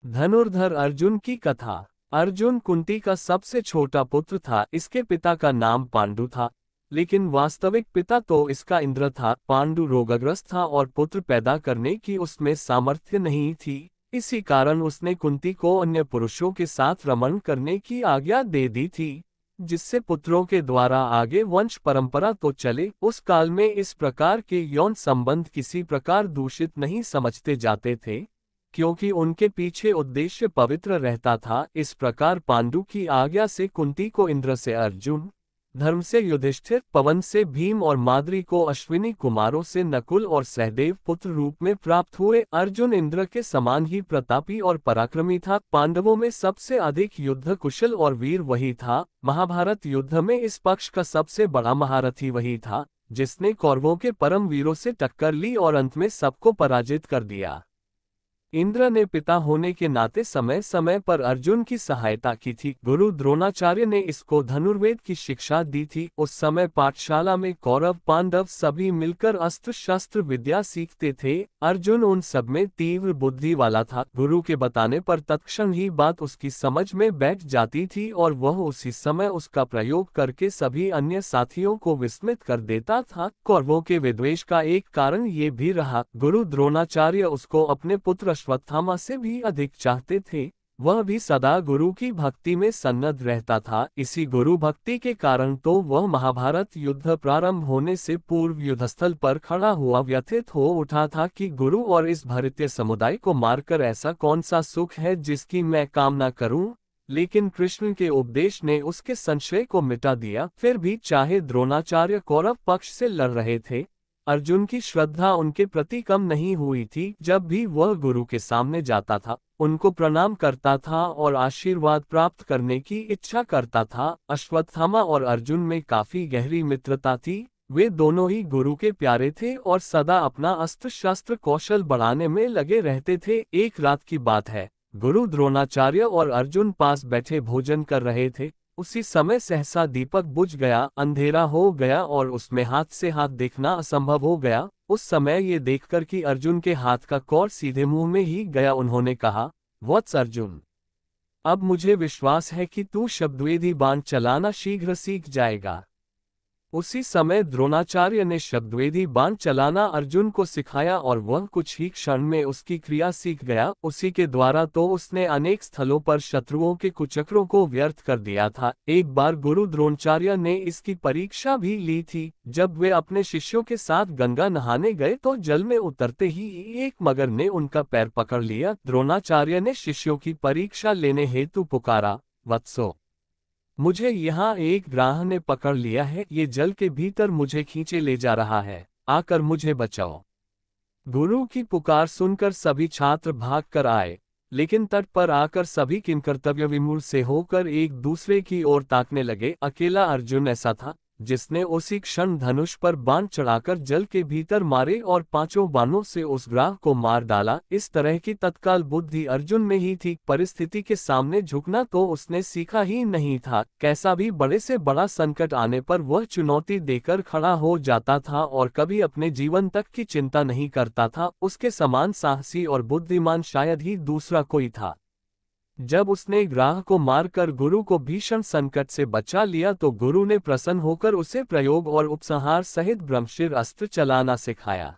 धनुर्धर अर्जुन की कथा। अर्जुन कुंती का सबसे छोटा पुत्र था। इसके पिता का नाम पांडु था, लेकिन वास्तविक पिता तो इसका इंद्र था। पांडु रोगग्रस्त था और पुत्र पैदा करने की उसमें सामर्थ्य नहीं थी। इसी कारण उसने कुंती को अन्य पुरुषों के साथ रमण करने की आज्ञा दे दी थी, जिससे पुत्रों के द्वारा आगे वंश परंपरा तो चले। उस काल में इस प्रकार के यौन संबंध किसी प्रकार दूषित नहीं समझते जाते थे, क्योंकि उनके पीछे उद्देश्य पवित्र रहता था। इस प्रकार पांडु की आज्ञा से कुंती को इंद्र से अर्जुन, धर्म से युधिष्ठिर, पवन से भीम और माद्री को अश्विनी कुमारों से नकुल और सहदेव पुत्र रूप में प्राप्त हुए। अर्जुन इंद्र के समान ही प्रतापी और पराक्रमी था। पांडवों में सबसे अधिक युद्ध कुशल और वीर वही था। महाभारत युद्ध में इस पक्ष का सबसे बड़ा महारथी वही था, जिसने कौरवों के परम वीरों से टक्कर ली और अंत में सबको पराजित कर दिया। इंद्र ने पिता होने के नाते समय समय पर अर्जुन की सहायता की थी। गुरु द्रोणाचार्य ने इसको धनुर्वेद की शिक्षा दी थी। उस समय पाठशाला में कौरव पांडव सभी मिलकर अस्त्र शस्त्र विद्या सीखते थे। अर्जुन उन सब में तीव्र बुद्धि वाला था। गुरु के बताने पर तत्क्षण ही बात उसकी समझ में बैठ जाती थी और वह उसी समय उसका प्रयोग करके सभी अन्य साथियों को विस्मित कर देता था। कौरवों के विद्वेष का एक कारण ये भी रहा, गुरु द्रोणाचार्य उसको अपने पुत्र अश्वत्थामा से भी अधिक चाहते थे। वह भी सदा गुरु की भक्ति में सन्नद्ध रहता था। इसी गुरु भक्ति के कारण तो वह महाभारत युद्ध प्रारंभ होने से पूर्व युद्धस्थल पर खड़ा हुआ व्यथित हो उठा था कि गुरु और इस भारतीय समुदाय को मारकर ऐसा कौन सा सुख है जिसकी मैं कामना करूं। लेकिन कृष्ण के उपदेश ने उसके संशय को मिटा दिया। फिर भी चाहे द्रोणाचार्य कौरव पक्ष से लड़ रहे थे, अर्जुन की श्रद्धा उनके प्रति कम नहीं हुई थी। जब भी वह गुरु के सामने जाता था, उनको प्रणाम करता था और आशीर्वाद प्राप्त करने की इच्छा करता था। अश्वत्थामा और अर्जुन में काफी गहरी मित्रता थी। वे दोनों ही गुरु के प्यारे थे और सदा अपना अस्त्र शस्त्र कौशल बढ़ाने में लगे रहते थे। एक रात की बात है, गुरु द्रोणाचार्य और अर्जुन पास बैठे भोजन कर रहे थे। उसी समय सहसा दीपक बुझ गया, अंधेरा हो गया और उसमें हाथ से हाथ देखना असंभव हो गया। उस समय ये देखकर कि अर्जुन के हाथ का कौर सीधे मुंह में ही गया, उन्होंने कहा, वत्स अर्जुन, अब मुझे विश्वास है कि तू शब्दवेदी बाण चलाना शीघ्र सीख जाएगा। उसी समय द्रोणाचार्य ने शब्दवेदी बाण चलाना अर्जुन को सिखाया और वह कुछ ही क्षण में उसकी क्रिया सीख गया। उसी के द्वारा तो उसने अनेक स्थलों पर शत्रुओं के कुचक्रों को व्यर्थ कर दिया था। एक बार गुरु द्रोणाचार्य ने इसकी परीक्षा भी ली थी। जब वे अपने शिष्यों के साथ गंगा नहाने गए तो जल में उतरते ही एक मगर ने उनका पैर पकड़ लिया। द्रोणाचार्य ने शिष्यों की परीक्षा लेने हेतु पुकारा, वत्सो, मुझे यहाँ एक ग्राह ने पकड़ लिया है। ये जल के भीतर मुझे खींचे ले जा रहा है, आकर मुझे बचाओ। गुरु की पुकार सुनकर सभी छात्र भाग कर आए, लेकिन तट पर आकर सभी किंकर्तव्य विमूढ़ से होकर एक दूसरे की ओर ताकने लगे। अकेला अर्जुन ऐसा था जिसने उसी क्षण धनुष पर बाण चढ़ाकर जल के भीतर मारे और पांचों बाणों से उस ग्राह को मार डाला। इस तरह की तत्काल बुद्धि अर्जुन में ही थी। परिस्थिति के सामने झुकना तो उसने सीखा ही नहीं था। कैसा भी बड़े से बड़ा संकट आने पर वह चुनौती देकर खड़ा हो जाता था और कभी अपने जीवन तक की चिंता नहीं करता था। उसके समान साहसी और बुद्धिमान शायद ही दूसरा कोई था। जब उसने ग्राह को मारकर गुरु को भीषण संकट से बचा लिया तो गुरु ने प्रसन्न होकर उसे प्रयोग और उपसंहार सहित ब्रह्मशिर अस्त्र चलाना सिखाया।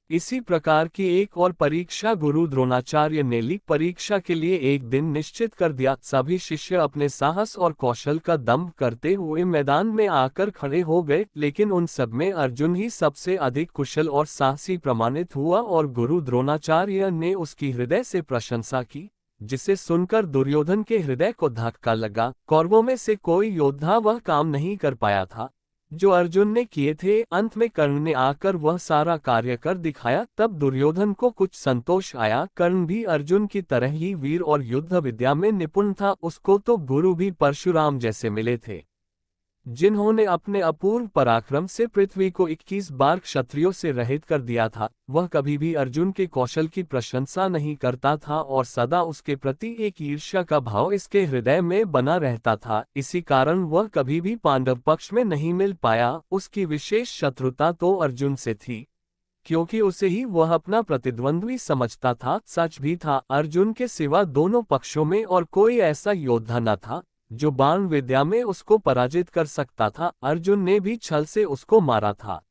इसी प्रकार की एक और परीक्षा गुरु द्रोणाचार्य ने ली। परीक्षा के लिए एक दिन निश्चित कर दिया। सभी शिष्य अपने साहस और कौशल का दंभ करते हुए मैदान में आकर खड़े हो गए, लेकिन उन सब में अर्जुन ही सबसे अधिक कुशल और साहसी प्रमाणित हुआ और गुरु द्रोणाचार्य ने उसकी हृदय से प्रशंसा की, जिसे सुनकर दुर्योधन के हृदय को धक्का लगा। कौरवों में से कोई योद्धा वह काम नहीं कर पाया था जो अर्जुन ने किए थे। अंत में कर्ण ने आकर वह सारा कार्य कर दिखाया। तब दुर्योधन को कुछ संतोष आया। कर्ण भी अर्जुन की तरह ही वीर और युद्ध विद्या में निपुण था। उसको तो गुरु भी परशुराम जैसे मिले थे, जिन्होंने अपने अपूर्व पराक्रम से पृथ्वी को 21 बार क्षत्रियों से रहित कर दिया था। वह कभी भी अर्जुन के कौशल की प्रशंसा नहीं करता था और सदा उसके प्रति एक ईर्ष्या का भाव इसके हृदय में बना रहता था। इसी कारण वह कभी भी पांडव पक्ष में नहीं मिल पाया। उसकी विशेष शत्रुता तो अर्जुन से थी, क्योंकि उसे ही वह अपना प्रतिद्वंद्वी समझता था। सच भी था, अर्जुन के सिवा दोनों पक्षों में और कोई ऐसा योद्धा न था जो बाण विद्या में उसको पराजित कर सकता था। अर्जुन ने भी छल से उसको मारा था।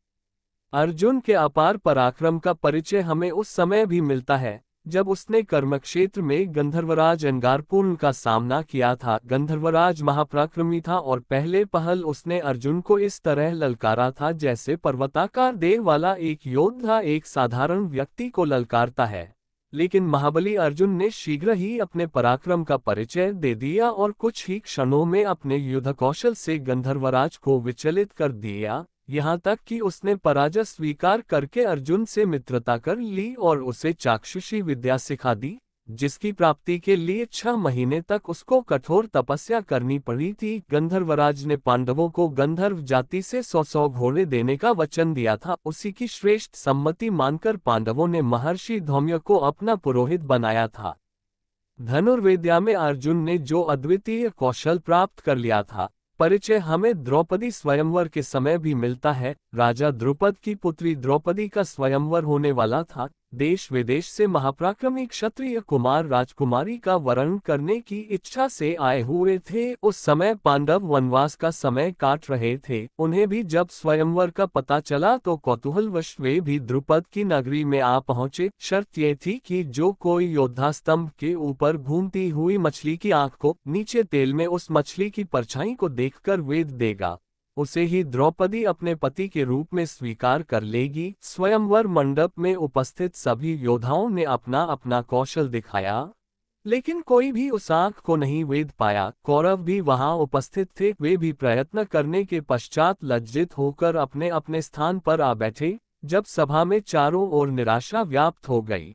अर्जुन के अपार पराक्रम का परिचय हमें उस समय भी मिलता है जब उसने कर्मक्षेत्र में गंधर्वराज अंगारपूर्ण का सामना किया था। गंधर्वराज महापराक्रमी था और पहले पहल उसने अर्जुन को इस तरह ललकारा था जैसे पर्वताकार देह वाला एक योद्धा एक साधारण व्यक्ति को ललकारता है। लेकिन महाबली अर्जुन ने शीघ्र ही अपने पराक्रम का परिचय दे दिया और कुछ ही क्षणों में अपने युद्ध कौशल से गंधर्वराज को विचलित कर दिया, यहाँ तक कि उसने पराजय स्वीकार करके अर्जुन से मित्रता कर ली और उसे चाक्षुषी विद्या सिखा दी, जिसकी प्राप्ति के लिए 6 महीने तक उसको कठोर तपस्या करनी पड़ी थी। गंधर्वराज ने पांडवों को गंधर्व जाति से 100 घोड़े देने का वचन दिया था। उसी की श्रेष्ठ सम्मति मानकर पांडवों ने महर्षि धौम्य को अपना पुरोहित बनाया था। धनुर्विद्या में अर्जुन ने जो अद्वितीय कौशल प्राप्त कर लिया था, परिचय हमें द्रौपदी स्वयंवर के समय भी मिलता है। राजा द्रुपद की पुत्री द्रौपदी का स्वयंवर होने वाला था। देश विदेश से महापराक्रमी क्षत्रिय कुमार राजकुमारी का वरण करने की इच्छा से आए हुए थे। उस समय पांडव वनवास का समय काट रहे थे। उन्हें भी जब स्वयंवर का पता चला तो कौतूहलवश वे भी द्रुपद की नगरी में आ पहुंचे। शर्त ये थी कि जो कोई योद्धा स्तंभ के ऊपर घूमती हुई मछली की आंख को नीचे तेल में उस मछली की परछाई को देखकर वेद देगा, उसे ही द्रौपदी अपने पति के रूप में स्वीकार कर लेगी। स्वयंवर मंडप में उपस्थित सभी योद्धाओं ने अपना अपना कौशल दिखाया, लेकिन कोई भी उस आंख को नहीं वेद पाया। कौरव भी वहां उपस्थित थे। वे भी प्रयत्न करने के पश्चात लज्जित होकर अपने अपने स्थान पर आ बैठे। जब सभा में चारों ओर निराशा व्याप्त हो गई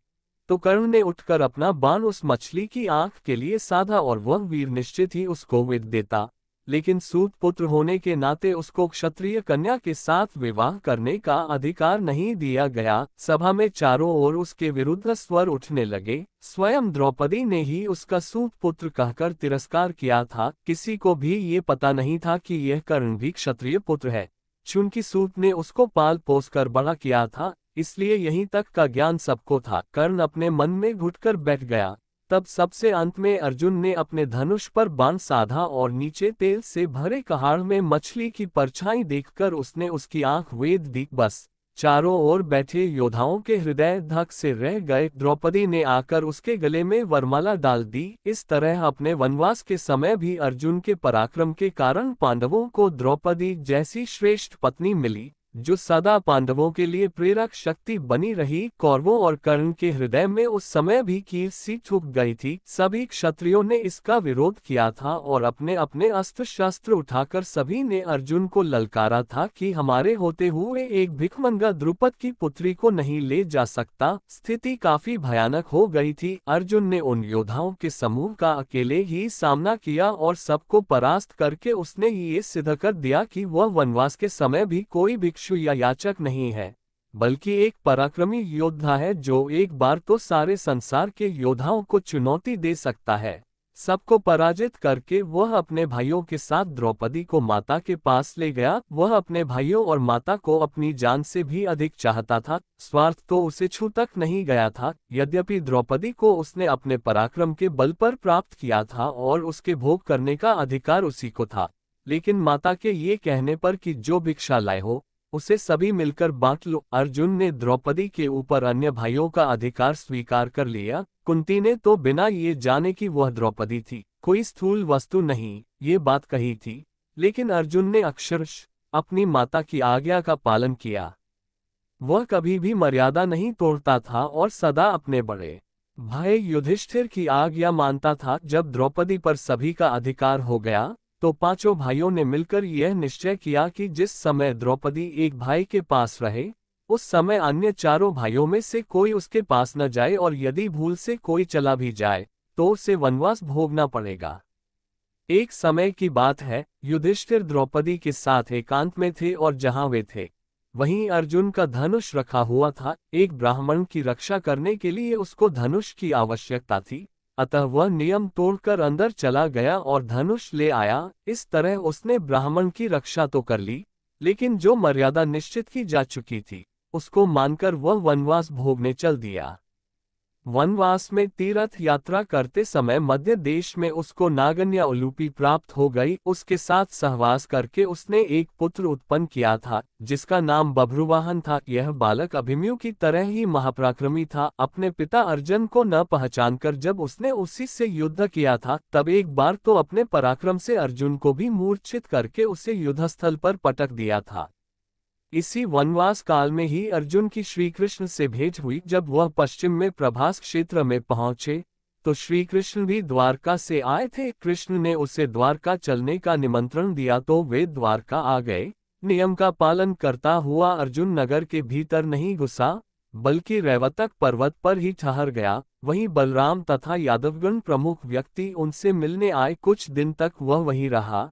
तो कर्ण ने उठकर अपना बाण उस मछली की आंख के लिए साधा और वह वीर निश्चित ही उसको वेद देता। लेकिन सूत पुत्र होने के नाते उसको क्षत्रिय कन्या के साथ विवाह करने का अधिकार नहीं दिया गया। सभा में चारों ओर उसके विरुद्ध स्वर उठने लगे। स्वयं द्रौपदी ने ही उसका सूत पुत्र कहकर तिरस्कार किया था। किसी को भी ये पता नहीं था कि यह कर्ण भी क्षत्रिय पुत्र है। चूंकि सूत ने उसको पाल पोस कर बड़ा किया था, इसलिए यहीं तक का ज्ञान सबको था। कर्ण अपने मन में घुटकर बैठ गया। तब सबसे अंत में अर्जुन ने अपने धनुष पर बाण साधा और नीचे तेल से भरे कहाड़ में मछली की परछाई देखकर उसने उसकी आंख वेद दी। बस चारों ओर बैठे योद्धाओं के हृदय धक से रह गए। द्रौपदी ने आकर उसके गले में वरमाला डाल दी। इस तरह अपने वनवास के समय भी अर्जुन के पराक्रम के कारण पांडवों को द्रौपदी जैसी श्रेष्ठ पत्नी मिली, जो सदा पांडवों के लिए प्रेरक शक्ति बनी रही। कौरवों और कर्ण के हृदय में उस समय भी कील सी ठुक गई थी। सभी क्षत्रियों ने इसका विरोध किया था और अपने अपने अस्त्र शस्त्र उठाकर सभी ने अर्जुन को ललकारा था कि हमारे होते हुए एक भिखमंगा द्रुपद की पुत्री को नहीं ले जा सकता। स्थिति काफी भयानक हो गई थी। अर्जुन ने उन योद्धाओं के समूह का अकेले ही सामना किया और सबको परास्त करके उसने ये सिद्ध कर दिया कि वह वनवास के समय भी कोई भिक्षु या याचक नहीं है, बल्कि एक पराक्रमी योद्धा है जो एक बार तो सारे संसार के योद्धाओं को चुनौती दे सकता है। सबको पराजित करके वह अपने भाइयों के साथ द्रौपदी को माता के पास ले गया। वह अपने भाइयों और माता को अपनी जान से भी अधिक चाहता था। स्वार्थ तो उसे छू तक नहीं गया था। यद्यपि द्रौपदी को उसने अपने पराक्रम के बल पर प्राप्त किया था और उसके भोग करने का अधिकार उसी को था, लेकिन माता के ये कहने पर कि जो भिक्षा लाए हो उसे सभी मिलकर बांट लो। अर्जुन ने द्रौपदी के ऊपर अन्य भाइयों का अधिकार स्वीकार कर लिया। कुंती ने तो बिना ये जाने कि वह द्रौपदी थी, कोई स्थूल वस्तु नहीं, ये बात कही थी, लेकिन अर्जुन ने अक्षरशः अपनी माता की आज्ञा का पालन किया। वह कभी भी मर्यादा नहीं तोड़ता था और सदा अपने बड़े भाई युधिष्ठिर की आज्ञा मानता था। जब द्रौपदी पर सभी का अधिकार हो गया तो पांचों भाइयों ने मिलकर यह निश्चय किया कि जिस समय द्रौपदी एक भाई के पास रहे, उस समय अन्य चारों भाइयों में से कोई उसके पास न जाए और यदि भूल से कोई चला भी जाए तो उसे वनवास भोगना पड़ेगा। एक समय की बात है, युधिष्ठिर द्रौपदी के साथ एकांत में थे और जहां वे थे वहीं अर्जुन का धनुष रखा हुआ था। एक ब्राह्मण की रक्षा करने के लिए उसको धनुष की आवश्यकता थी, अतः वह नियम तोड़कर अंदर चला गया और धनुष ले आया। इस तरह उसने ब्राह्मण की रक्षा तो कर ली, लेकिन जो मर्यादा निश्चित की जा चुकी थी उसको मानकर वह वनवास भोगने चल दिया। वनवास में तीर्थ यात्रा करते समय मध्य देश में उसको नागन्या उलूपी प्राप्त हो गई। उसके साथ सहवास करके उसने एक पुत्र उत्पन्न किया था जिसका नाम बभ्रुवाहन था। यह बालक अभिमन्यु की तरह ही महापराक्रमी था। अपने पिता अर्जुन को न पहचानकर जब उसने उसी से युद्ध किया था, तब एक बार तो अपने पराक्रम से अर्जुन को भी मूर्छित करके उसे युद्धस्थल पर पटक दिया था। इसी वनवास काल में ही अर्जुन की श्री कृष्ण से भेंट हुई। जब वह पश्चिम में प्रभास क्षेत्र में पहुंचे तो श्री कृष्ण भी द्वारका से आए थे। कृष्ण ने उसे द्वारका चलने का निमंत्रण दिया तो वे द्वारका आ गए। नियम का पालन करता हुआ अर्जुन नगर के भीतर नहीं घुसा, बल्कि रैवतक पर्वत पर ही ठहर गया। वहीं बलराम तथा यादवगण प्रमुख व्यक्ति उनसे मिलने आए। कुछ दिन तक वह वहीं रहा।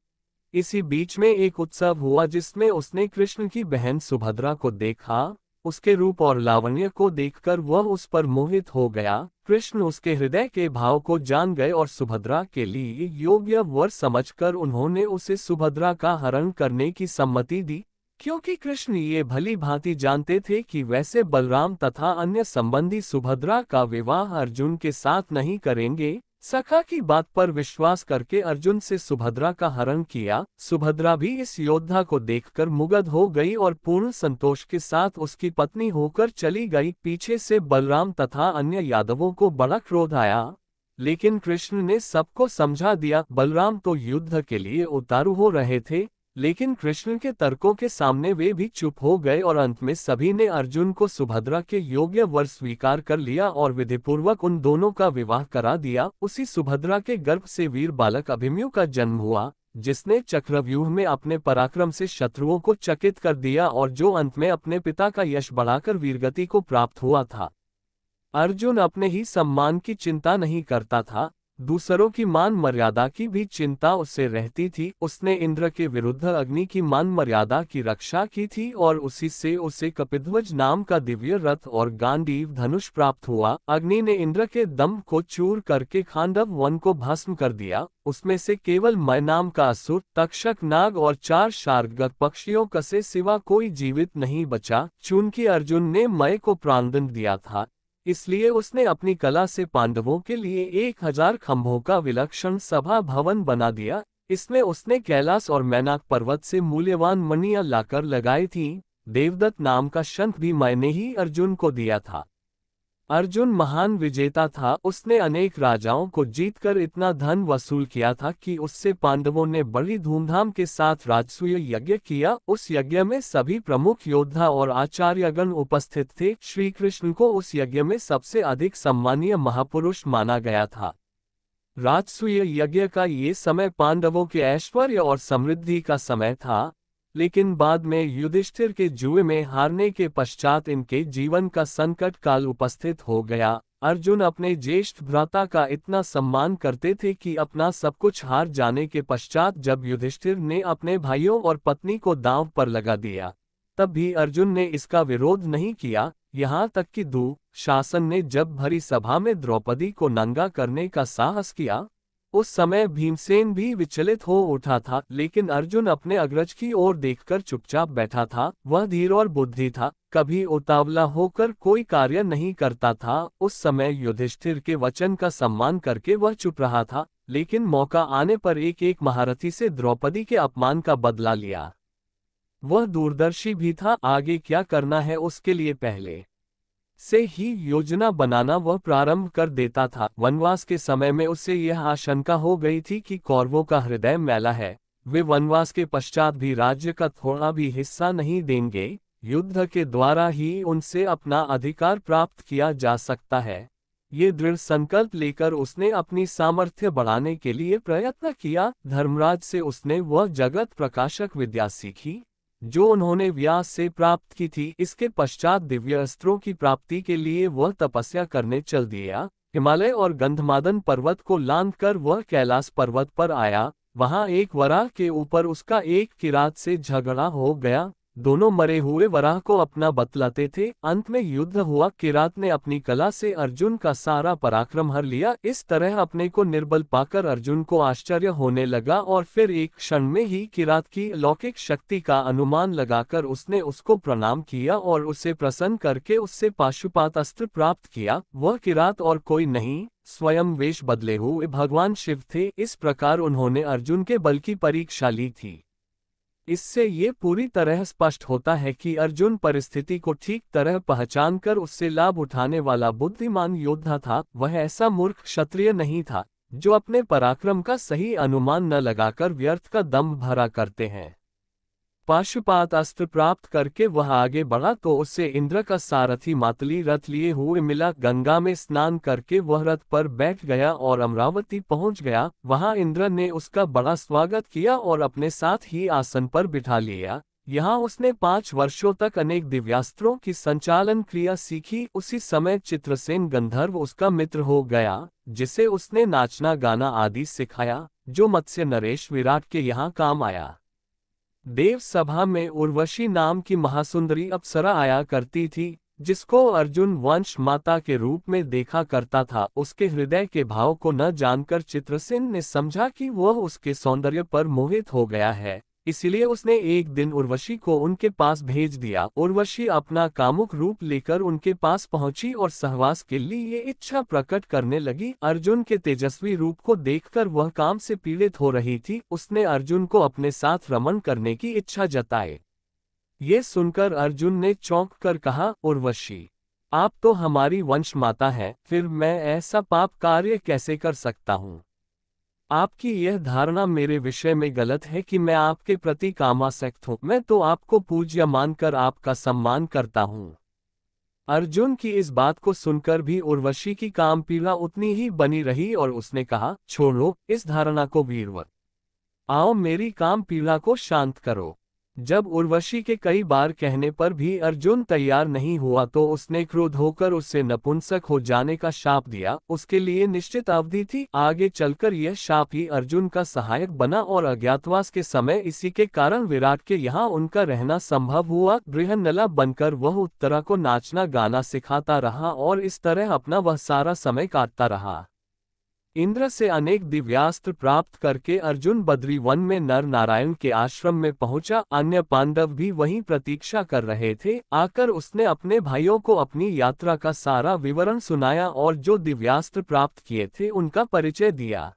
इसी बीच में एक उत्सव हुआ जिसमें उसने कृष्ण की बहन सुभद्रा को देखा। उसके रूप और लावण्य को देखकर वह उस पर मोहित हो गया। कृष्ण उसके हृदय के भाव को जान गए और सुभद्रा के लिए योग्य वर समझकर उन्होंने उसे सुभद्रा का हरण करने की सम्मति दी, क्योंकि कृष्ण ये भली भांति जानते थे कि वैसे बलराम तथा अन्य संबंधी सुभद्रा का विवाह अर्जुन के साथ नहीं करेंगे। सखा की बात पर विश्वास करके अर्जुन से सुभद्रा का हरण किया। सुभद्रा भी इस योद्धा को देखकर मुग्ध हो गई और पूर्ण संतोष के साथ उसकी पत्नी होकर चली गई। पीछे से बलराम तथा अन्य यादवों को बड़ा क्रोध आया, लेकिन कृष्ण ने सबको समझा दिया। बलराम तो युद्ध के लिए उतारू हो रहे थे, लेकिन कृष्ण के तर्कों के सामने वे भी चुप हो गए और अंत में सभी ने अर्जुन को सुभद्रा के योग्य वर स्वीकार कर लिया और विधिपूर्वक उन दोनों का विवाह करा दिया। उसी सुभद्रा के गर्भ से वीर बालक अभिमन्यु का जन्म हुआ, जिसने चक्रव्यूह में अपने पराक्रम से शत्रुओं को चकित कर दिया और जो अंत में अपने पिता का यश बढ़ाकर वीरगति को प्राप्त हुआ था। अर्जुन अपने ही सम्मान की चिंता नहीं करता था, दूसरों की मान मर्यादा की भी चिंता उससे रहती थी। उसने इंद्र के विरुद्ध अग्नि की मान मर्यादा की रक्षा की थी और उसी से उसे कपिध्वज नाम का दिव्य रथ और गांडीव धनुष प्राप्त हुआ। अग्नि ने इंद्र के दंभ को चूर करके खांडव वन को भस्म कर दिया। उसमें से केवल मय नाम का असुर, तक्षक नाग और 4 शार्गक पक्षियों का से सिवा कोई जीवित नहीं बचा। चूंकि अर्जुन ने मय को प्राणदंड दिया था, इसलिए उसने अपनी कला से पांडवों के लिए 1000 खंभों का विलक्षण सभा भवन बना दिया। इसमें उसने कैलाश और मैनाक पर्वत से मूल्यवान मणियां लाकर लगाई थीं। देवदत्त नाम का शंख भी मैंने ही अर्जुन को दिया था। अर्जुन महान विजेता था। उसने अनेक राजाओं को जीतकर इतना धन वसूल किया था कि उससे पांडवों ने बड़ी धूमधाम के साथ राजसूय यज्ञ किया। उस यज्ञ में सभी प्रमुख योद्धा और आचार्यगण उपस्थित थे। श्री कृष्ण को उस यज्ञ में सबसे अधिक सम्मानीय महापुरुष माना गया था। राजसूय यज्ञ का ये समय पांडवों के ऐश्वर्य और समृद्धि का समय था, लेकिन बाद में युधिष्ठिर के जुए में हारने के पश्चात इनके जीवन का संकट काल उपस्थित हो गया। अर्जुन अपने ज्येष्ठ भ्राता का इतना सम्मान करते थे कि अपना सब कुछ हार जाने के पश्चात जब युधिष्ठिर ने अपने भाइयों और पत्नी को दांव पर लगा दिया, तब भी अर्जुन ने इसका विरोध नहीं किया। यहाँ तक कि दुःशासन ने जब भरी सभा में द्रौपदी को नंगा करने का साहस किया, उस समय भीमसेन भी विचलित हो उठा था, लेकिन अर्जुन अपने अग्रज की ओर देखकर चुपचाप बैठा था। वह धीर और बुद्धि था, कभी उतावला होकर कोई कार्य नहीं करता था। उस समय युधिष्ठिर के वचन का सम्मान करके वह चुप रहा था, लेकिन मौका आने पर एक एक महारथी से द्रौपदी के अपमान का बदला लिया। वह दूरदर्शी भी था, आगे क्या करना है उसके लिए पहले से ही योजना बनाना वह प्रारंभ कर देता था। वनवास के समय में उसे यह आशंका हो गई थी कि कौरवों का हृदय मैला है, वे वनवास के पश्चात भी राज्य का थोड़ा भी हिस्सा नहीं देंगे। युद्ध के द्वारा ही उनसे अपना अधिकार प्राप्त किया जा सकता है। ये दृढ़ संकल्प लेकर उसने अपनी सामर्थ्य बढ़ाने के लिए प्रयत्न किया। धर्मराज से उसने वह जगत प्रकाशक विद्या सीखी जो उन्होंने व्यास से प्राप्त की थी। इसके पश्चात दिव्य अस्त्रों की प्राप्ति के लिए वह तपस्या करने चल दिया। हिमालय और गंधमादन पर्वत को लांघकर वह कैलाश पर्वत पर आया। वहां एक वराह के ऊपर उसका एक किरात से झगड़ा हो गया। दोनों मरे हुए वराह को अपना बतलाते थे। अंत में युद्ध हुआ। किरात ने अपनी कला से अर्जुन का सारा पराक्रम हर लिया। इस तरह अपने को निर्बल पाकर अर्जुन को आश्चर्य होने लगा और फिर एक क्षण में ही किरात की अलौकिक शक्ति का अनुमान लगाकर उसने उसको प्रणाम किया और उसे प्रसन्न करके उससे पाशुपात अस्त्र प्राप्त किया। वह किरात और कोई नहीं, स्वयं वेश बदले हुए भगवान शिव थे। इस प्रकार उन्होंने अर्जुन के बल की परीक्षा ली थी। इससे ये पूरी तरह स्पष्ट होता है कि अर्जुन परिस्थिति को ठीक तरह पहचानकर उससे लाभ उठाने वाला बुद्धिमान योद्धा था। वह ऐसा मूर्ख क्षत्रिय नहीं था जो अपने पराक्रम का सही अनुमान न लगाकर व्यर्थ का दंभ भरा करते हैं। पाशुपात अस्त्र प्राप्त करके वह आगे बढ़ा तो उससे इंद्र का सारथी मातली रथ लिए हुए मिला। गंगा में स्नान करके वह रथ पर बैठ गया और अमरावती पहुंच गया। वहां इंद्र ने उसका बड़ा स्वागत किया और अपने साथ ही आसन पर बिठा लिया। यहाँ उसने 5 वर्षों तक अनेक दिव्यास्त्रों की संचालन क्रिया सीखी। उसी समय चित्रसेन गंधर्व उसका मित्र हो गया, जिसे उसने नाचना गाना आदि सिखाया, जो मत्स्य नरेश विराट के यहाँ काम आया। देव सभा में उर्वशी नाम की महासुंदरी अप्सरा आया करती थी, जिसको अर्जुन वंश माता के रूप में देखा करता था। उसके हृदय के भाव को न जानकर चित्रसेन ने समझा कि वह उसके सौंदर्य पर मोहित हो गया है, इसलिए उसने एक दिन उर्वशी को उनके पास भेज दिया। उर्वशी अपना कामुक रूप लेकर उनके पास पहुंची और सहवास के लिए इच्छा प्रकट करने लगी। अर्जुन के तेजस्वी रूप को देखकर वह काम से पीड़ित हो रही थी। उसने अर्जुन को अपने साथ रमण करने की इच्छा जताई। ये सुनकर अर्जुन ने चौंक कर कहा, उर्वशी, आप तो हमारी वंश माता हैं, फिर मैं ऐसा पाप कार्य कैसे कर सकता हूँ। आपकी यह धारणा मेरे विषय में गलत है कि मैं आपके प्रति कामासक्त हूँ। मैं तो आपको पूज्य मानकर आपका सम्मान करता हूँ। अर्जुन की इस बात को सुनकर भी उर्वशी की काम पीड़ा उतनी ही बनी रही और उसने कहा, छोड़ो इस धारणा को वीरवर, आओ मेरी काम पीड़ा को शांत करो। जब उर्वशी के कई बार कहने पर भी अर्जुन तैयार नहीं हुआ तो उसने क्रोध होकर उससे नपुंसक हो जाने का शाप दिया। उसके लिए निश्चित अवधि थी। आगे चलकर यह शाप ही अर्जुन का सहायक बना और अज्ञातवास के समय इसी के कारण विराट के यहाँ उनका रहना संभव हुआ। गृहनला बनकर वह उत्तरा को नाचना गाना सिखाता रहा और इस तरह अपना वह सारा समय काटता रहा। इंद्र से अनेक दिव्यास्त्र प्राप्त करके अर्जुन बद्री वन में नर नारायण के आश्रम में पहुंचा। अन्य पांडव भी वहीं प्रतीक्षा कर रहे थे। आकर उसने अपने भाइयों को अपनी यात्रा का सारा विवरण सुनाया और जो दिव्यास्त्र प्राप्त किए थे उनका परिचय दिया।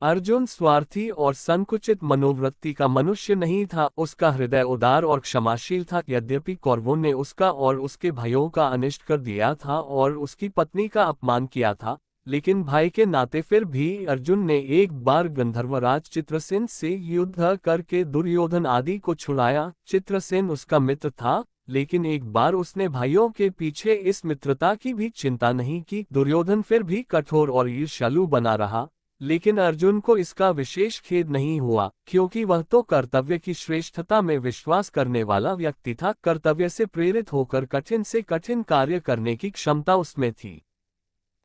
अर्जुन स्वार्थी और संकुचित मनोवृत्ति का मनुष्य नहीं था। उसका हृदय उदार और क्षमाशील था। यद्यपि कौरवों ने उसका और उसके भाइयों का अनिष्ट कर दिया था और उसकी पत्नी का अपमान किया था, लेकिन भाई के नाते फिर भी अर्जुन ने एक बार गंधर्वराज चित्रसेन से युद्ध करके दुर्योधन आदि को छुड़ाया। चित्रसेन उसका मित्र था, लेकिन एक बार उसने भाइयों के पीछे इस मित्रता की भी चिंता नहीं की। दुर्योधन फिर भी कठोर और ईर्ष्यालु बना रहा, लेकिन अर्जुन को इसका विशेष खेद नहीं हुआ, क्योंकि वह तो कर्तव्य की श्रेष्ठता में विश्वास करने वाला व्यक्ति था। कर्तव्य से प्रेरित होकर कठिन से कठिन कार्य करने की क्षमता उसमें थी।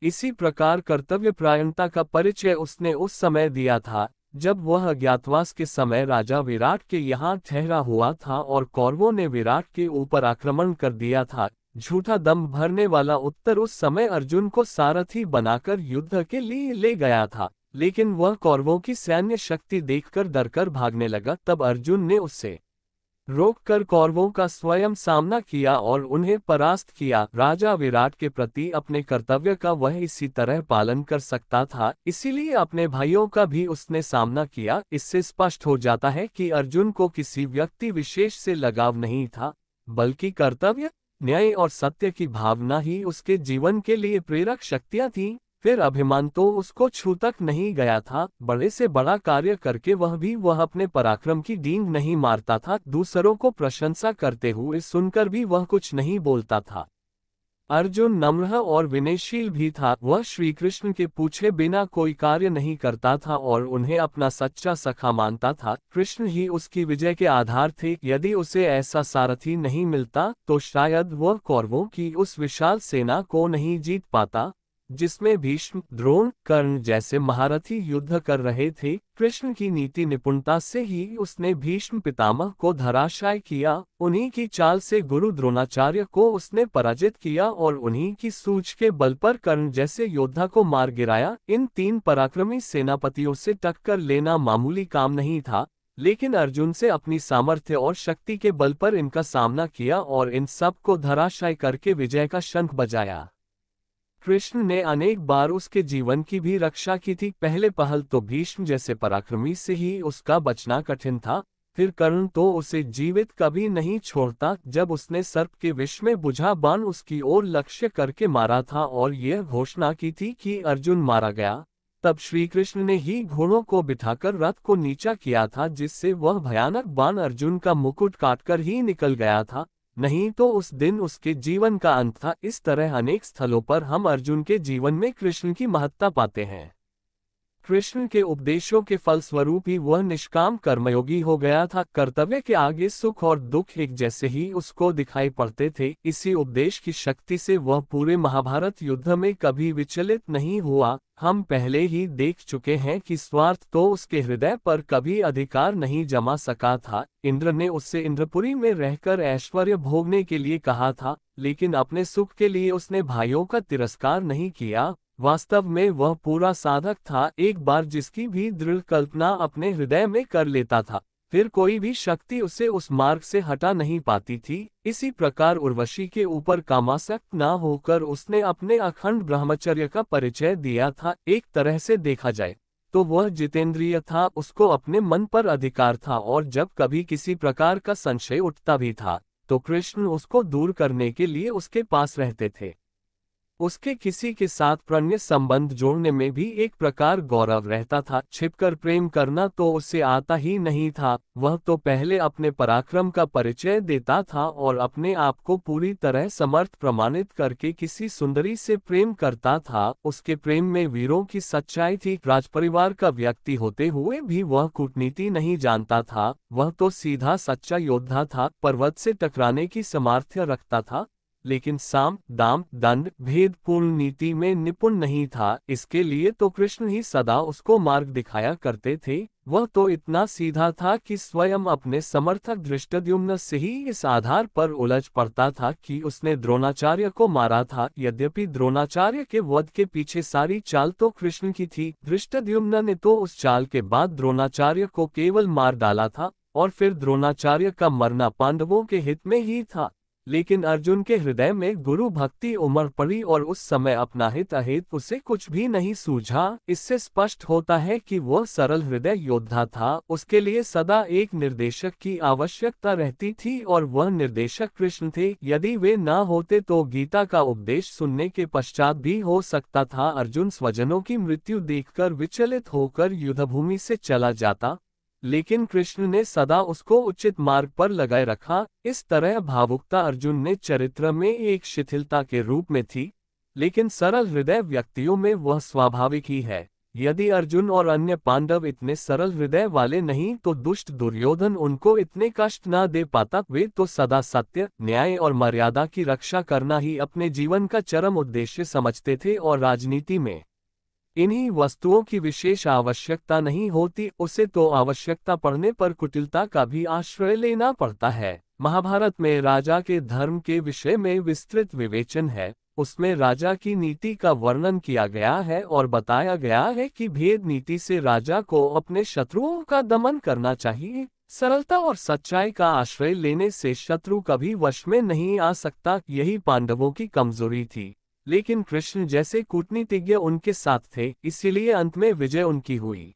इसी प्रकार कर्तव्यपरायणता का परिचय उसने उस समय दिया था जब वह अज्ञातवास के समय राजा विराट के यहाँ ठहरा हुआ था और कौरवों ने विराट के ऊपर आक्रमण कर दिया था। झूठा दम भरने वाला उत्तर उस समय अर्जुन को सारथी बनाकर युद्ध के लिए ले गया था, लेकिन वह कौरवों की सैन्य शक्ति देखकर डरकर भागने लगा। तब अर्जुन ने उससे रोककर कौरवों का स्वयं सामना किया और उन्हें परास्त किया। राजा विराट के प्रति अपने कर्तव्य का वह इसी तरह पालन कर सकता था, इसीलिए अपने भाइयों का भी उसने सामना किया। इससे स्पष्ट हो जाता है कि अर्जुन को किसी व्यक्ति विशेष से लगाव नहीं था, बल्कि कर्तव्य, न्याय और सत्य की भावना ही उसके जीवन के लिए प्रेरक शक्तियां थीं। फिर अभिमान तो उसको छू तक नहीं गया था। बड़े से बड़ा कार्य करके वह अपने पराक्रम की डींग नहीं मारता था। दूसरों को प्रशंसा करते हुए सुनकर भी वह कुछ नहीं बोलता था। अर्जुन नम्र और विनयशील भी था। वह श्री कृष्ण के पूछे बिना कोई कार्य नहीं करता था और उन्हें अपना सच्चा सखा मानता था। कृष्ण ही उसकी विजय के आधार थे। यदि उसे ऐसा सारथी नहीं मिलता तो शायद वह कौरवों की उस विशाल सेना को नहीं जीत पाता, जिसमें भीष्म, द्रोण, कर्ण जैसे महारथी युद्ध कर रहे थे। कृष्ण की नीति निपुणता से ही उसने भीष्म पितामह को धराशायी किया, उन्हीं की चाल से गुरु द्रोणाचार्य को उसने पराजित किया और उन्हीं की सूझ के बल पर कर्ण जैसे योद्धा को मार गिराया। इन 3 पराक्रमी सेनापतियों से टक्कर लेना मामूली काम नहीं था, लेकिन अर्जुन से अपनी सामर्थ्य और शक्ति के बल पर इनका सामना किया और इन सब को धराशायी करके विजय का शंख बजाया। कृष्ण ने अनेक बार उसके जीवन की भी रक्षा की थी। पहले पहल तो भीष्म जैसे पराक्रमी से ही उसका बचना कठिन था, फिर कर्ण तो उसे जीवित कभी नहीं छोड़ता जब उसने सर्प के विष में बुझा बाण उसकी ओर लक्ष्य करके मारा था और यह घोषणा की थी कि अर्जुन मारा गया। तब श्री कृष्ण ने ही घोड़ों को बिठाकर रथ को नीचा किया था, जिससे वह भयानक बाण अर्जुन का मुकुट काटकर ही निकल गया था, नहीं तो उस दिन उसके जीवन का अंत था। इस तरह अनेक स्थलों पर हम अर्जुन के जीवन में कृष्ण की महत्ता पाते हैं। कृष्ण के उपदेशों के फलस्वरूप ही वह निष्काम कर्मयोगी हो गया था। कर्तव्य के आगे सुख और दुख एक जैसे ही उसको दिखाई पड़ते थे। इसी उपदेश की शक्ति से वह पूरे महाभारत युद्ध में कभी विचलित नहीं हुआ। हम पहले ही देख चुके हैं कि स्वार्थ तो उसके हृदय पर कभी अधिकार नहीं जमा सका था। इंद्र ने उससे इंद्रपुरी में रहकर ऐश्वर्य भोगने के लिए कहा था, लेकिन अपने सुख के लिए उसने भाइयों का तिरस्कार नहीं किया। वास्तव में वह पूरा साधक था, एक बार जिसकी भी दृढ़ कल्पना अपने हृदय में कर लेता था, फिर कोई भी शक्ति उसे उस मार्ग से हटा नहीं पाती थी। इसी प्रकार उर्वशी के ऊपर कामासक्त न होकर उसने अपने अखंड ब्रह्मचर्य का परिचय दिया था। एक तरह से देखा जाए तो वह जितेंद्रिय था, उसको अपने मन पर अधिकार था और जब कभी किसी प्रकार का संशय उठता भी था तो कृष्ण उसको दूर करने के लिए उसके पास रहते थे। उसके किसी के साथ प्रणय संबंध जोड़ने में भी एक प्रकार गौरव रहता था। छिपकर प्रेम करना तो उसे आता ही नहीं था। वह तो पहले अपने पराक्रम का परिचय देता था और अपने आप को पूरी तरह समर्थ प्रमाणित करके किसी सुंदरी से प्रेम करता था। उसके प्रेम में वीरों की सच्चाई थी। राजपरिवार का व्यक्ति होते हुए भी वह कूटनीति नहीं जानता था। वह तो सीधा सच्चा योद्धा था, पर्वत से टकराने की सामर्थ्य रखता था, लेकिन साम, दाम, दंड, भेदपूर्ण नीति में निपुण नहीं था। इसके लिए तो कृष्ण ही सदा उसको मार्ग दिखाया करते थे। वह तो इतना सीधा था कि स्वयं अपने समर्थक धृष्टद्युम्न से ही इस आधार पर उलझ पड़ता था कि उसने द्रोणाचार्य को मारा था। यद्यपि द्रोणाचार्य के वध के पीछे सारी चाल तो कृष्ण की थी, धृष्टद्युम्न ने तो उस चाल के बाद द्रोणाचार्य को केवल मार डाला था और फिर द्रोणाचार्य का मरना पांडवों के हित में ही था। लेकिन अर्जुन के हृदय में गुरु भक्ति उमड़ पड़ी और उस समय अपना हित अहित उसे कुछ भी नहीं सूझा। इससे स्पष्ट होता है कि वह सरल हृदय योद्धा था। उसके लिए सदा एक निर्देशक की आवश्यकता रहती थी और वह निर्देशक कृष्ण थे। यदि वे न होते तो गीता का उपदेश सुनने के पश्चात भी हो सकता था अर्जुन स्वजनों की मृत्यु देखकर विचलित होकर युद्धभूमि से चला जाता, लेकिन कृष्ण ने सदा उसको उचित मार्ग पर लगाए रखा। इस तरह भावुकता अर्जुन ने चरित्र में एक शिथिलता के रूप में थी, लेकिन सरल हृदय व्यक्तियों में वह स्वाभाविक ही है। यदि अर्जुन और अन्य पांडव इतने सरल हृदय वाले नहीं तो दुष्ट दुर्योधन उनको इतने कष्ट न दे पाता। वे तो सदा सत्य, न्याय और मर्यादा की रक्षा करना ही अपने जीवन का चरम उद्देश्य समझते थे और राजनीति में इन्हीं वस्तुओं की विशेष आवश्यकता नहीं होती। उसे तो आवश्यकता पड़ने पर कुटिलता का भी आश्रय लेना पड़ता है। महाभारत में राजा के धर्म के विषय में विस्तृत विवेचन है। उसमें राजा की नीति का वर्णन किया गया है और बताया गया है कि भेद नीति से राजा को अपने शत्रुओं का दमन करना चाहिए। सरलता और सच्चाई का आश्रय लेने से शत्रु कभी वश में नहीं आ सकता। यही पांडवों की कमजोरी थी, लेकिन कृष्ण जैसे कूटनीतिज्ञ उनके साथ थे, इसीलिए अंत में विजय उनकी हुई।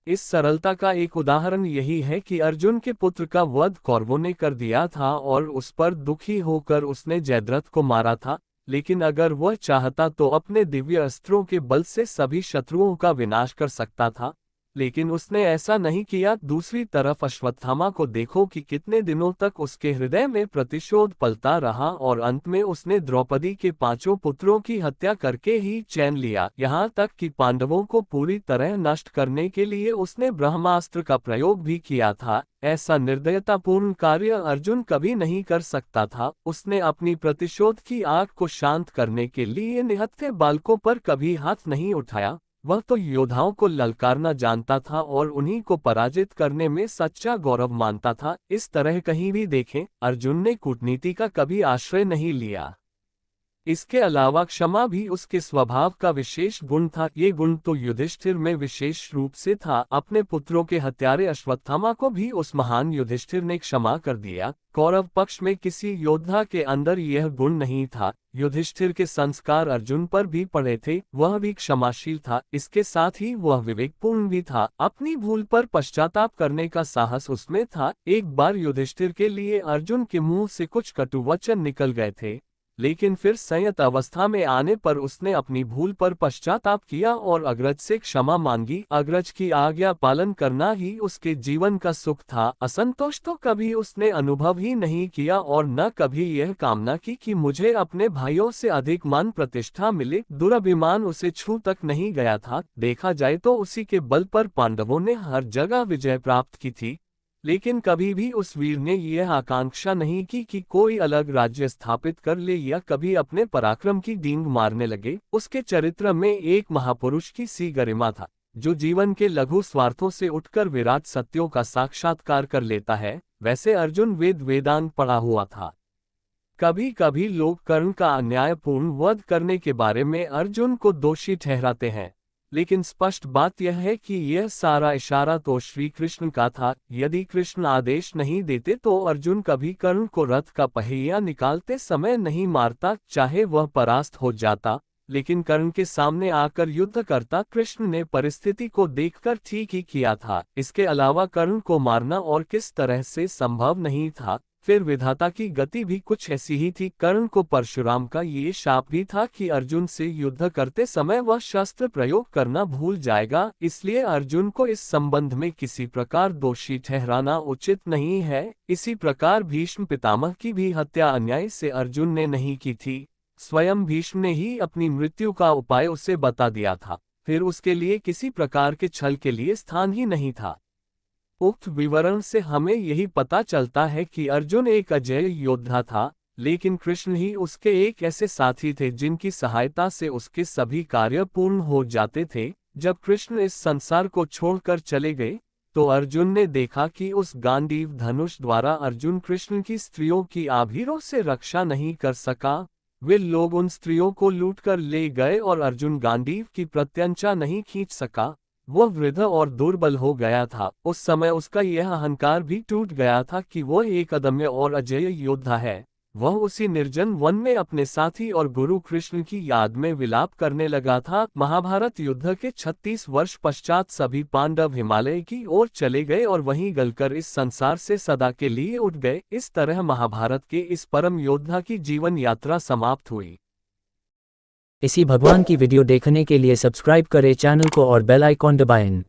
इस सरलता का एक उदाहरण यही है कि अर्जुन के पुत्र का वध कौरवों ने कर दिया था और उस पर दुखी होकर उसने जयद्रथ को मारा था। लेकिन अगर वह चाहता तो अपने दिव्य अस्त्रों के बल से सभी शत्रुओं का विनाश कर सकता था। लेकिन उसने ऐसा नहीं किया। दूसरी तरफ अश्वत्थामा को देखो कि कितने दिनों तक उसके हृदय में प्रतिशोध पलता रहा और अंत में उसने द्रौपदी के 5 पुत्रों की हत्या करके ही चैन लिया। यहाँ तक कि पांडवों को पूरी तरह नष्ट करने के लिए उसने ब्रह्मास्त्र का प्रयोग भी किया था। ऐसा निर्दयतापूर्ण कार्य अर्जुन कभी नहीं कर सकता था। उसने अपनी प्रतिशोध की आग को शांत करने के लिए निहत्थे बालकों पर कभी हाथ नहीं उठाया। वह तो योद्धाओं को ललकारना जानता था और उन्हीं को पराजित करने में सच्चा गौरव मानता था। इस तरह कहीं भी देखें, अर्जुन ने कूटनीति का कभी आश्रय नहीं लिया। इसके अलावा क्षमा भी उसके स्वभाव का विशेष गुण था। ये गुण तो युधिष्ठिर में विशेष रूप से था। अपने पुत्रों के हत्यारे अश्वत्थामा को भी उस महान युधिष्ठिर ने क्षमा कर दिया। कौरव पक्ष में किसी योद्धा के अंदर यह गुण नहीं था। युधिष्ठिर के संस्कार अर्जुन पर भी पड़े थे। वह भी क्षमाशील था, इसके साथ ही वह विवेकपूर्ण भी था। अपनी भूल पर पश्चाताप करने का साहस उसमें था। एक बार युधिष्ठिर के लिए अर्जुन के मुंह से कुछ कटु वचन निकल गए थे, लेकिन फिर संयत अवस्था में आने पर उसने अपनी भूल पर पश्चाताप किया और अग्रज से क्षमा मांगी। अग्रज की आज्ञा पालन करना ही उसके जीवन का सुख था। असंतोष तो कभी उसने अनुभव ही नहीं किया और न कभी यह कामना की कि मुझे अपने भाइयों से अधिक मान प्रतिष्ठा मिले। दुराभिमान उसे छू तक नहीं गया था। देखा जाए तो उसी के बल पर पांडवों ने हर जगह विजय प्राप्त की थी, लेकिन कभी भी उस वीर ने यह आकांक्षा नहीं की कि कोई अलग राज्य स्थापित कर ले या कभी अपने पराक्रम की डींग मारने लगे। उसके चरित्र में एक महापुरुष की सी गरिमा था, जो जीवन के लघु स्वार्थों से उठकर विराट सत्यों का साक्षात्कार कर लेता है। वैसे अर्जुन वेदांत पढ़ा हुआ था। कभी कभी लोग कर्ण का अन्यायपूर्ण वध करने के बारे में अर्जुन को दोषी ठहराते हैं, लेकिन स्पष्ट बात यह है कि यह सारा इशारा तो श्री कृष्ण का था। यदि कृष्ण आदेश नहीं देते तो अर्जुन कभी कर्ण को रथ का पहिया निकालते समय नहीं मारता, चाहे वह परास्त हो जाता, लेकिन कर्ण के सामने आकर युद्ध करता। कृष्ण ने परिस्थिति को देखकर ठीक ही किया था। इसके अलावा कर्ण को मारना और किस तरह से संभव नहीं था। फिर विधाता की गति भी कुछ ऐसी ही थी। कर्ण को परशुराम का ये शाप भी था कि अर्जुन से युद्ध करते समय वह शस्त्र प्रयोग करना भूल जाएगा। इसलिए अर्जुन को इस संबंध में किसी प्रकार दोषी ठहराना उचित नहीं है। इसी प्रकार भीष्म पितामह की भी हत्या अन्याय से अर्जुन ने नहीं की थी। स्वयं भीष्म ने ही अपनी मृत्यु का उपाय उसे बता दिया था। फिर उसके लिए किसी प्रकार के छल के लिए स्थान ही नहीं था। उक्त विवरण से हमें यही पता चलता है कि अर्जुन एक अजेय योद्धा था, लेकिन कृष्ण ही उसके एक ऐसे साथी थे जिनकी सहायता से उसके सभी कार्य पूर्ण हो जाते थे। जब कृष्ण इस संसार को छोड़कर चले गए, तो अर्जुन ने देखा कि उस गांडीव धनुष द्वारा अर्जुन कृष्ण की स्त्रियों की आभीरों से रक्षा नहीं कर सका। वे लोग उन स्त्रियों को लूटकर ले गए और अर्जुन गांडीव की प्रत्यंचा नहीं खींच सका। वह वृद्ध और दुर्बल हो गया था। उस समय उसका यह अहंकार भी टूट गया था कि वह एक अदम्य और अजेय योद्धा है। वह उसी निर्जन वन में अपने साथी और गुरु कृष्ण की याद में विलाप करने लगा था। महाभारत युद्ध के 36 वर्ष पश्चात सभी पांडव हिमालय की ओर चले गए और वहीं गलकर इस संसार से सदा के लिए उठ गए। इस तरह महाभारत के इस परम योद्धा की जीवन यात्रा समाप्त हुई। इसी भगवान की वीडियो देखने के लिए सब्सक्राइब करें चैनल को और बेल आइकॉन दबाएं।